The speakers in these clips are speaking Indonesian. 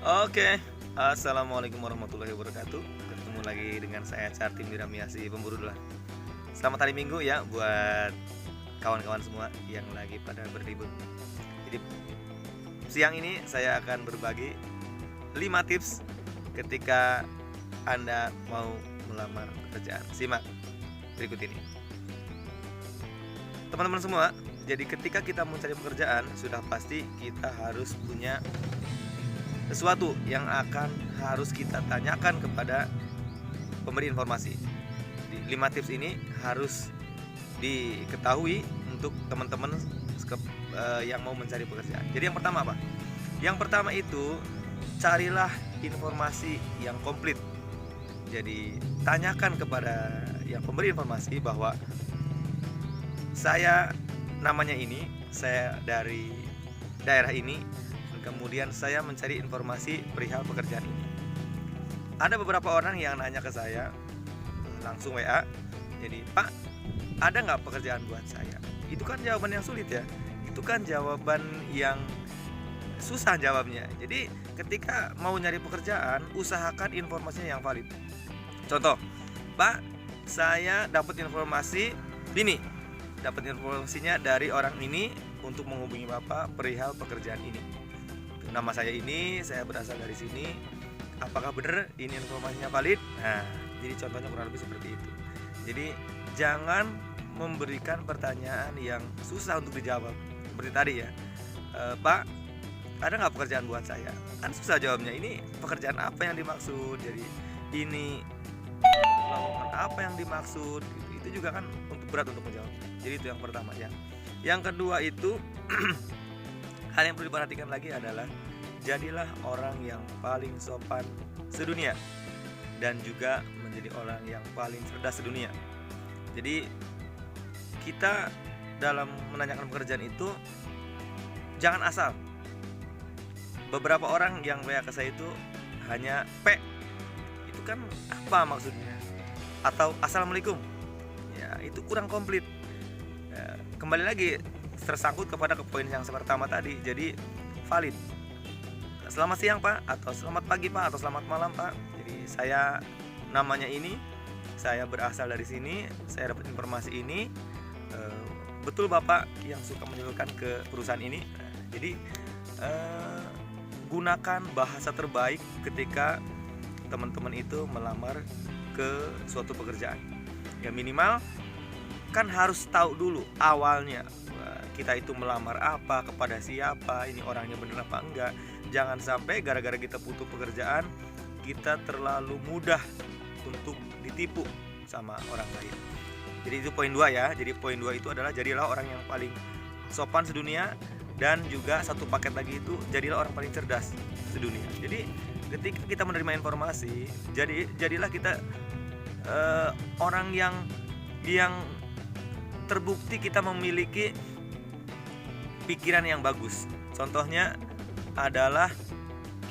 Oke, assalamualaikum warahmatullahi wabarakatuh. Ketemu lagi dengan saya Carti Miramiasi Pemburu Doa. Selamat hari Minggu ya buat kawan-kawan semua yang lagi pada berlibur. Jadi siang ini saya akan berbagi 5 tips ketika Anda mau melamar pekerjaan. Simak berikut ini. Teman-teman semua, jadi ketika kita mencari pekerjaan, sudah pasti kita harus punya sesuatu yang akan harus kita tanyakan kepada pemberi informasi. Jadi 5 tips ini harus diketahui untuk teman-teman yang mau mencari pekerjaan. Jadi yang pertama apa? Yang pertama itu carilah informasi yang komplit. Jadi tanyakan kepada yang pemberi informasi bahwa saya namanya ini, saya dari daerah ini, kemudian saya mencari informasi perihal pekerjaan ini. Ada beberapa orang yang nanya ke saya langsung WA, jadi Pak, ada nggak pekerjaan buat saya? Itu kan jawaban yang sulit ya, itu kan jawaban yang susah jawabnya. Jadi ketika mau nyari pekerjaan, usahakan informasinya yang valid. Contoh, Pak, saya dapat informasi ini, dapat informasinya dari orang ini untuk menghubungi Bapak perihal pekerjaan ini. Nama saya ini, saya berasal dari sini. Apakah benar ini informasinya valid? Nah, jadi contohnya kurang lebih seperti itu. Jadi jangan memberikan pertanyaan yang susah untuk dijawab. Seperti tadi ya, Pak, ada nggak pekerjaan buat saya? Kan susah jawabnya. Ini pekerjaan apa yang dimaksud? Jadi ini lowongan apa yang dimaksud? Itu juga kan berat untuk menjawab. Jadi itu yang pertama ya. Yang kedua itu hal yang perlu diperhatikan lagi adalah jadilah orang yang paling sopan sedunia dan juga menjadi orang yang paling cerdas sedunia. Jadi kita dalam menanyakan pekerjaan itu jangan asal. Beberapa orang yang WA ke saya itu hanya P. Itu kan apa maksudnya? Atau Assalamualaikum. Ya, itu kurang komplit. Ya, kembali lagi tersangkut kepada poin yang pertama tadi. Jadi valid. Selamat siang Pak, atau selamat pagi Pak, atau selamat malam Pak. Jadi saya namanya ini, saya berasal dari sini, saya dapat informasi ini. Betul Bapak yang suka menyalurkan ke perusahaan ini. Jadi gunakan bahasa terbaik ketika teman-teman itu melamar ke suatu pekerjaan. Ya minimal kan harus tahu dulu awalnya kita itu melamar apa, kepada siapa, ini orangnya bener apa enggak. Jangan sampai gara-gara kita butuh pekerjaan kita terlalu mudah untuk ditipu sama orang lain. Jadi itu poin 2 ya. Jadi poin 2 itu adalah jadilah orang yang paling sopan sedunia, dan juga satu paket lagi itu jadilah orang paling cerdas sedunia. Jadi ketika kita menerima informasi, jadilah kita orang yang terbukti kita memiliki pikiran yang bagus. Contohnya adalah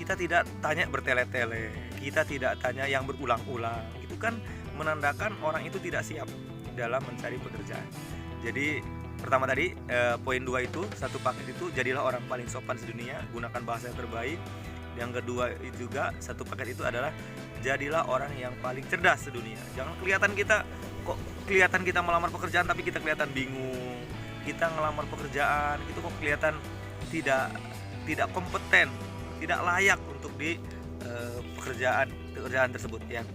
kita tidak tanya bertele-tele, kita tidak tanya yang berulang-ulang. Itu kan menandakan orang itu tidak siap dalam mencari pekerjaan. Jadi pertama tadi poin 2 itu, satu paket itu jadilah orang paling sopan sedunia, gunakan bahasa yang terbaik. Yang kedua itu juga satu paket itu adalah jadilah orang yang paling cerdas sedunia. Jangan kelihatan kita melamar pekerjaan tapi kita kelihatan bingung. Kita ngelamar pekerjaan itu kok kelihatan tidak kompeten, tidak layak untuk di pekerjaan tersebut ya.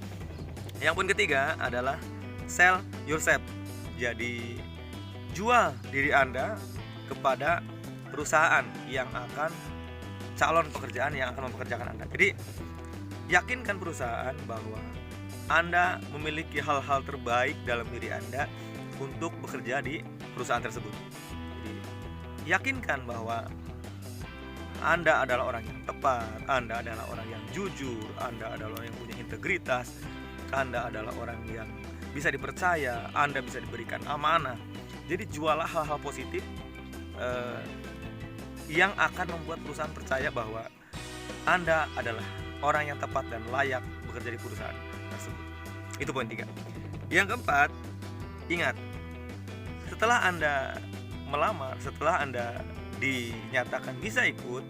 Yang poin ketiga adalah sell yourself. Jadi jual diri Anda kepada perusahaan yang akan calon pekerjaan yang akan mempekerjakan Anda. Jadi yakinkan perusahaan bahwa Anda memiliki hal-hal terbaik dalam diri Anda untuk bekerja di perusahaan tersebut. Jadi yakinkan bahwa Anda adalah orang yang tepat, Anda adalah orang yang jujur, Anda adalah orang yang punya integritas, Anda adalah orang yang bisa dipercaya, Anda bisa diberikan amanah. Jadi jualah hal-hal positif yang akan membuat perusahaan percaya bahwa Anda adalah orang yang tepat dan layak bekerja di perusahaan tersebut. Itu poin 3. Yang keempat, ingat, setelah Anda melamar, setelah Anda dinyatakan bisa ikut,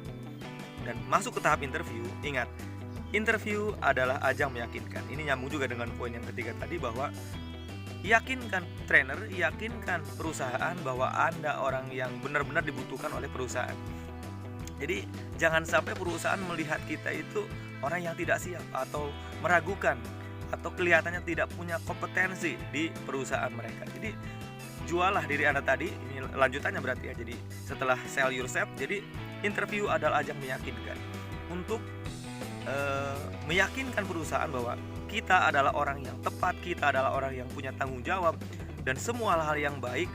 dan masuk ke tahap interview, ingat, interview adalah ajang meyakinkan. Ini nyambung juga dengan poin yang ketiga tadi, bahwa yakinkan trainer, yakinkan perusahaan bahwa Anda orang yang benar-benar dibutuhkan oleh perusahaan. Jadi jangan sampai perusahaan melihat kita itu orang yang tidak siap atau meragukan atau kelihatannya tidak punya kompetensi di perusahaan mereka. Jadi jualah diri Anda tadi, ini lanjutannya berarti ya. Jadi setelah sell yourself, jadi interview adalah ajang meyakinkan untuk meyakinkan perusahaan bahwa kita adalah orang yang tepat, kita adalah orang yang punya tanggung jawab dan semua hal-hal yang baik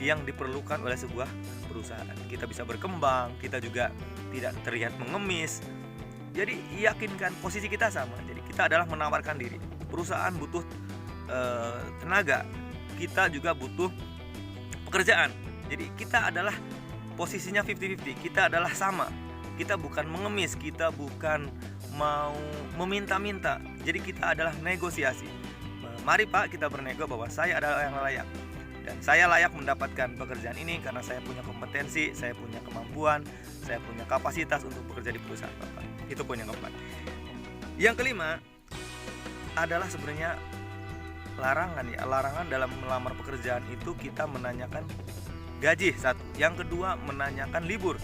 yang diperlukan oleh sebuah perusahaan. Kita bisa berkembang, kita juga tidak terlihat mengemis. Jadi yakinkan posisi kita sama. Jadi kita adalah menawarkan diri. Perusahaan butuh tenaga, kita juga butuh pekerjaan. Jadi kita adalah posisinya 50-50. Kita adalah sama. Kita bukan mengemis, kita bukan mau meminta-minta. Jadi kita adalah negosiasi. Mari Pak, kita bernego bahwa saya adalah yang layak, dan saya layak mendapatkan pekerjaan ini karena saya punya kompetensi, saya punya kemampuan, saya punya kapasitas untuk bekerja di perusahaan Bapak. Itu poin yang keempat. Yang kelima adalah sebenarnya larangan dalam melamar pekerjaan itu kita menanyakan gaji, satu. Yang kedua, menanyakan libur.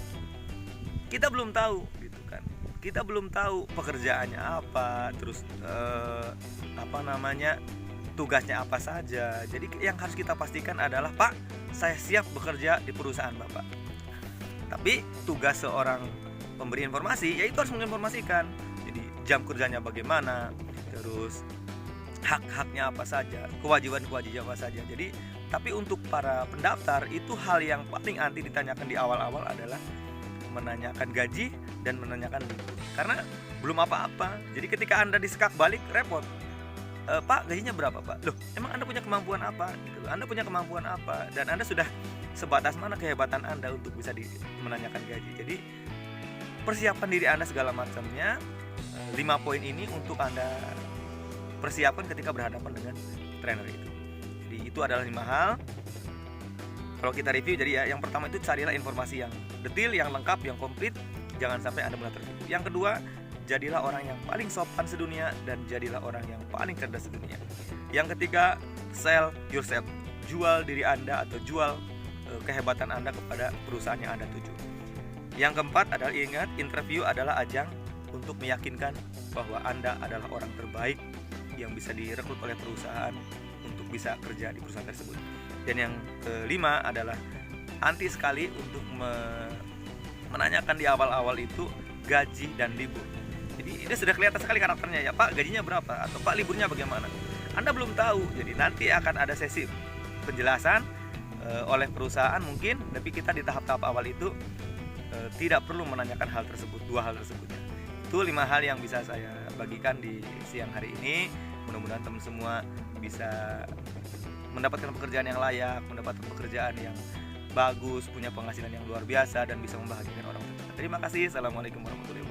Kita belum tahu gitu kan. Kita belum tahu pekerjaannya apa, terus tugasnya apa saja. Jadi yang harus kita pastikan adalah, Pak, saya siap bekerja di perusahaan Bapak. Tapi tugas seorang pemberi informasi yaitu harus menginformasikan. Jadi jam kerjanya bagaimana, terus hak-haknya apa saja, kewajiban-kewajiban apa saja. Jadi tapi untuk para pendaftar itu hal yang paling anti ditanyakan di awal-awal adalah menanyakan gaji dan menanyakan libur. Karena belum apa-apa. Jadi ketika Anda disekak balik, repot. Pak, gajinya berapa Pak? Loh, emang Anda punya kemampuan apa? Gitu. Anda punya kemampuan apa? Dan Anda sudah sebatas mana kehebatan Anda untuk bisa menanyakan gaji. Jadi persiapan diri Anda segala macamnya. 5 poin ini untuk Anda persiapkan ketika berhadapan dengan trainer itu. Jadi itu adalah 5 hal. Kalau kita review, jadi ya, yang pertama itu carilah informasi yang detail, yang lengkap, yang komplit. Jangan sampai Anda benar tertipu. Yang kedua, jadilah orang yang paling sopan sedunia dan jadilah orang yang paling cerdas sedunia. Yang ketiga, sell yourself. Jual diri Anda atau jual kehebatan Anda kepada perusahaan yang Anda tuju. Yang keempat adalah, ingat, interview adalah ajang untuk meyakinkan bahwa Anda adalah orang terbaik yang bisa direkrut oleh perusahaan untuk bisa kerja di perusahaan tersebut. Dan yang kelima adalah anti sekali untuk menanyakan di awal-awal itu gaji dan libur. Jadi ini sudah kelihatan sekali karakternya ya, Pak gajinya berapa atau Pak liburnya bagaimana. Anda belum tahu, jadi nanti akan ada sesi penjelasan oleh perusahaan mungkin, tapi kita di tahap-tahap awal itu tidak perlu menanyakan hal tersebut, 2 hal tersebut. Itu 5 hal yang bisa saya bagikan di siang hari ini. Mudah-mudahan teman semua bisa mendapatkan pekerjaan yang layak, mendapatkan pekerjaan yang bagus, punya penghasilan yang luar biasa dan bisa membahagiakan orang tua. Terima kasih. Assalamualaikum warahmatullahi wabarakatuh.